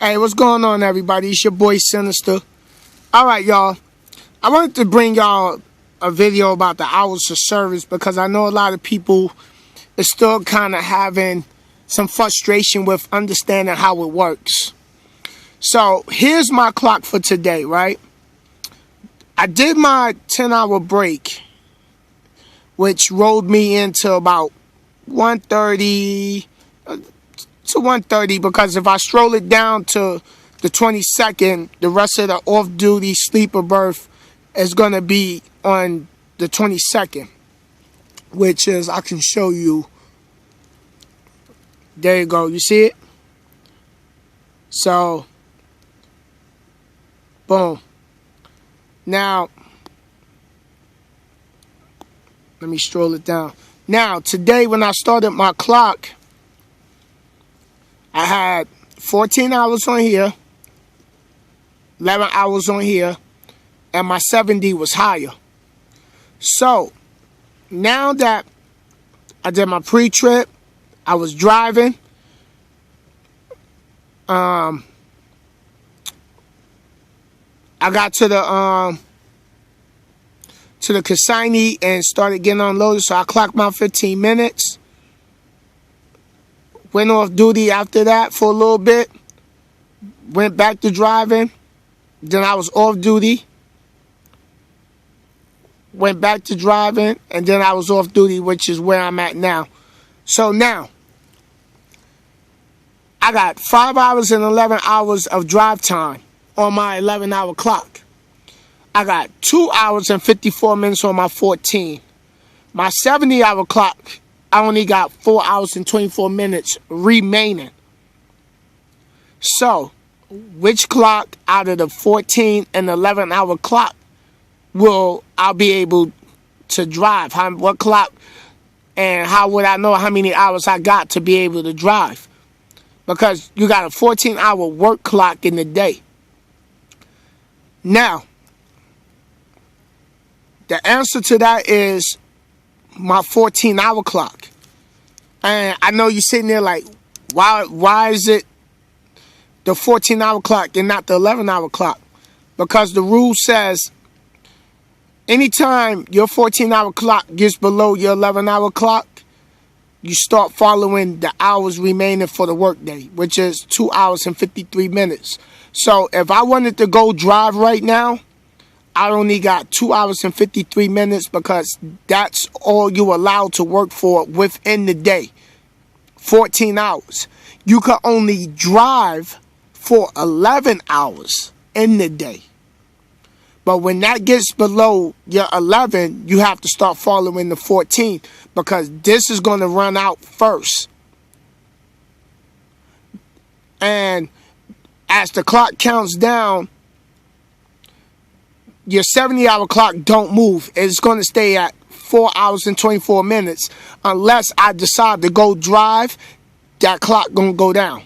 Hey, what's going on, everybody? It's your boy Sinister. All right, y'all. I wanted to bring y'all a video about the hours of service because I know a lot of people is still kind of having some frustration with understanding how it works. So here's my clock for today, right? I did my 10-hour break, which rolled me into about 1:30 to 1:30, because if I stroll it down to the 22nd, the rest of the off-duty sleeper berth is going to be on the 22nd, which is, I can show you. There you go. You see it? So, boom. Now, let me stroll it down. Now, today when I started my clock, I had 14 hours on here, 11 hours on here, and my 7D was higher. So, now that I did my pre-trip, I was driving, I got to the consignee and started getting unloaded, so I clocked my 15 minutes. Went off duty after that for a little bit. Went back to driving. Then I was off duty. Went back to driving. And then I was off duty, which is where I'm at now. So now, I got 5 hours and 11 hours of drive time on my 11-hour clock. I got 2 hours and 54 minutes on my 14. My 70-hour clock, I only got 4 hours and 24 minutes remaining. So, which clock out of the 14 and 11-hour clock will I be able to drive? What clock, and how would I know how many hours I got to be able to drive? Because you got a 14-hour work clock in the day. Now, the answer to that is my 14-hour clock. And I know you're sitting there like, why is it the 14-hour clock and not the 11-hour clock? Because the rule says anytime your 14-hour clock gets below your 11-hour clock, you start following the hours remaining for the workday, which is 2 hours and 53 minutes. So if I wanted to go drive right now, I only got 2 hours and 53 minutes because that's all you allowed to work for within the day. 14 hours. You can only drive for 11 hours in the day. But when that gets below your 11, you have to start following the 14 because this is going to run out first. And as the clock counts down, your 70-hour clock don't move. It's going to stay at 4 hours and 24 minutes unless I decide to go drive. That clock going to go down.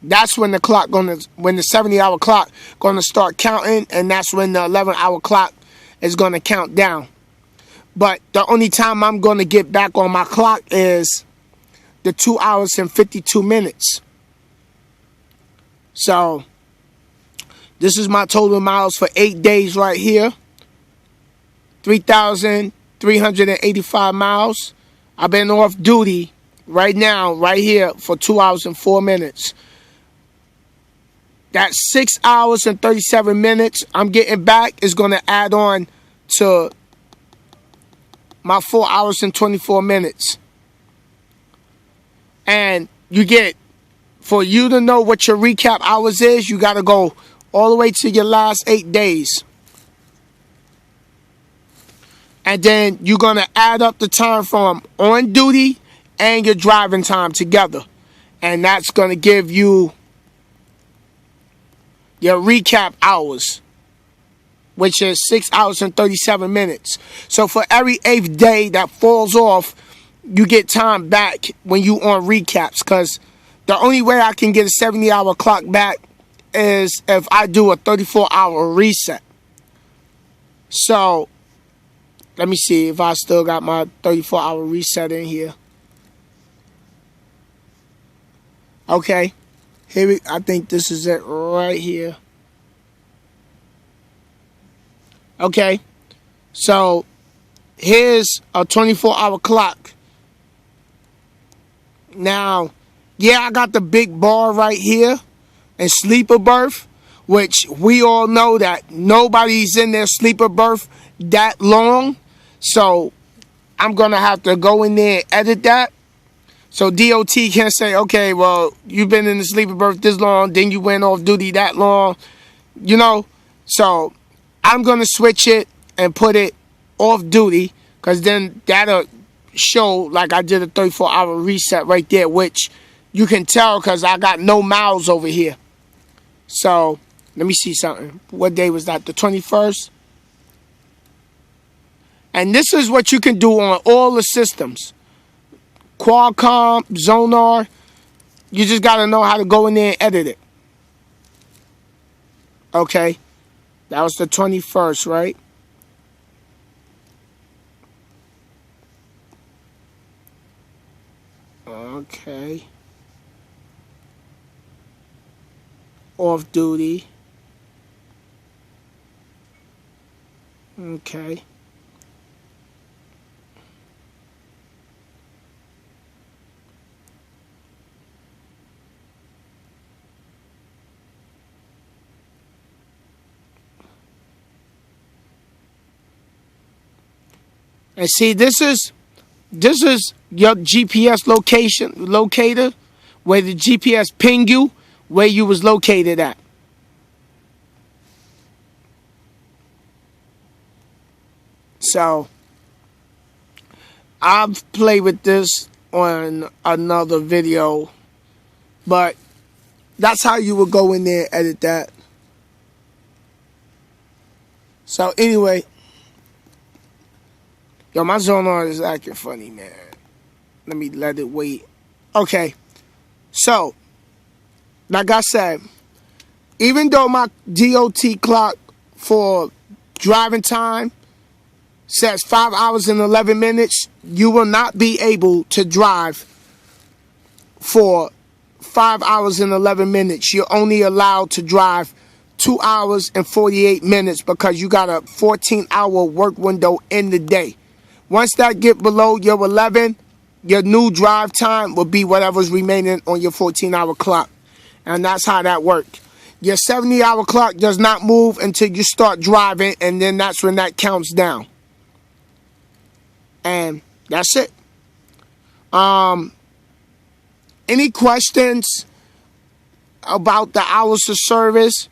That's when the 70-hour clock going to start counting, and that's when the 11-hour clock is going to count down. But the only time I'm going to get back on my clock is the 2 hours and 52 minutes. So this is my total miles for 8 days right here. 3,385 miles. I've been off duty right now, right here, for 2 hours and 4 minutes. That 6 hours and 37 minutes I'm getting back is going to add on to my 4 hours and 24 minutes. And you get, for you to know what your recap hours is, you got to go all the way to your last 8 days. And then you're going to add up the time from on duty and your driving time together. And that's going to give you your recap hours, which is 6 hours and 37 minutes. So for every 8th day that falls off, you get time back when you on recaps. Because the only way I can get a 70-hour clock back is if I do a 34-hour reset. So let me see if I still got my 34-hour reset in here. Okay. I think this is it right here. Okay, so here's a 24-hour clock. Now, yeah, I got the big bar right here and sleeper berth, which we all know that nobody's in their sleeper berth that long. So I'm going to have to go in there and edit that. So DOT can't say, okay, well, you've been in the sleeper berth this long, then you went off duty that long, you know. So I'm going to switch it and put it off duty, because then that'll show like I did a 34-hour reset right there, which you can tell because I got no miles over here. So let me see something. What day was that? The 21st? And this is what you can do on all the systems. Qualcomm, Zonar. You just got to know how to go in there and edit it. Okay. That was the 21st, right? Okay. Off duty. Okay. And see, this is your GPS locator, where the GPS ping you where you was located at. So I've played with this on another video, but that's how you would go in there and edit that. So anyway, yo, my Zonar is acting funny, man. Let me let it wait. Okay, so like I said, even though my DOT clock for driving time says 5 hours and 11 minutes, you will not be able to drive for 5 hours and 11 minutes. You're only allowed to drive 2 hours and 48 minutes because you got a 14-hour work window in the day. Once that get below your 11, your new drive time will be whatever's remaining on your 14-hour clock. And that's how that works. Your 70-hour clock does not move until you start driving, and then that's when that counts down. And that's it. Any questions about the hours of service,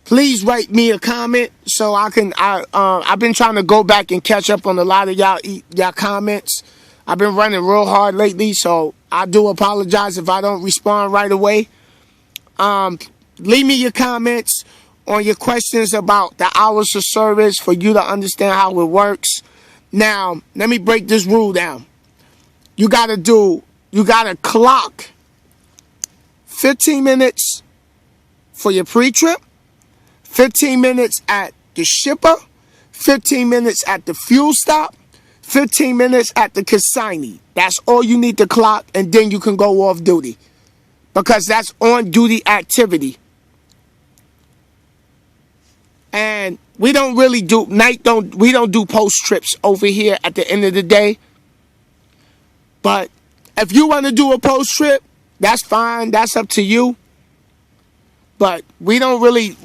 please write me a comment so I can. I've been trying to go back and catch up on a lot of y'all comments. I've been running real hard lately, so I do apologize if I don't respond right away. Leave me your comments on your questions about the hours of service for you to understand how it works. Now, let me break this rule down. You gotta clock 15 minutes for your pre-trip, 15 minutes at the shipper, 15 minutes at the fuel stop, 15 minutes at the consignee. That's all you need to clock, and then you can go off duty, because that's on duty activity. And we don't really do we don't do post trips over here at the end of the day. But if you want to do a post trip, that's fine. That's up to you. But we don't really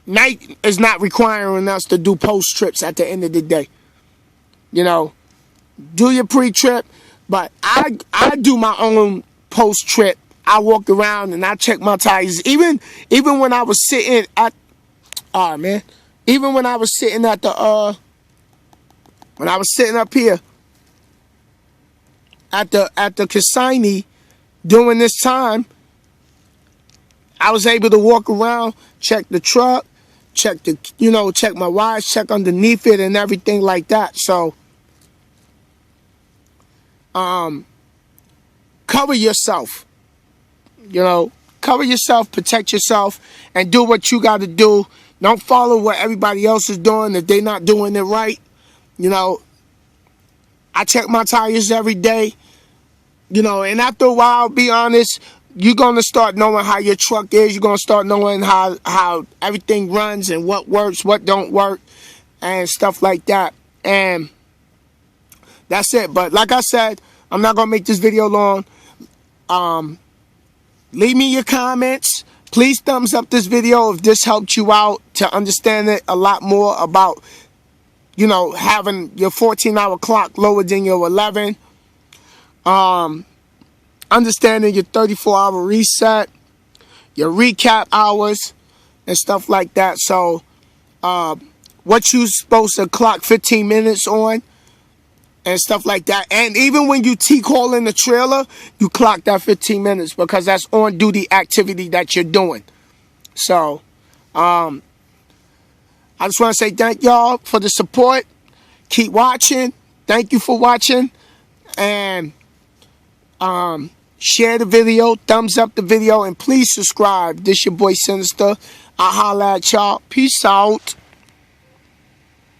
night is not requiring us to do post trips at the end of the day. You know, do your pre-trip, but I do my own post trip. I walk around and I check my tires. Even when I was sitting at even when I was sitting at the when I was sitting up here at the consignee during this time, I was able to walk around, check the truck, check my wires, check underneath it and everything like that. So cover yourself. Cover yourself, protect yourself, and do what you got to do. Don't follow what everybody else is doing if they're not doing it right. I check my tires every day. You know, and after a while, be honest, you're going to start knowing how your truck is. You're going to start knowing how everything runs and what works, what don't work, and stuff like that. And that's it. But like I said, I'm not going to make this video long. Leave me your comments. Please thumbs up this video if this helped you out to understand it a lot more about, you know, having your 14-hour clock lower than your 11. Understanding your 34-hour reset, your recap hours, and stuff like that. So, what you supposed to clock 15 minutes on, and stuff like that. And even when you T-call in the trailer, you clock that 15 minutes because that's on-duty activity that you're doing. So, I just want to say thank y'all for the support. Keep watching. Thank you for watching. And share the video, thumbs up the video, and please subscribe. This your boy Sinister. I'll holla at y'all. Peace out.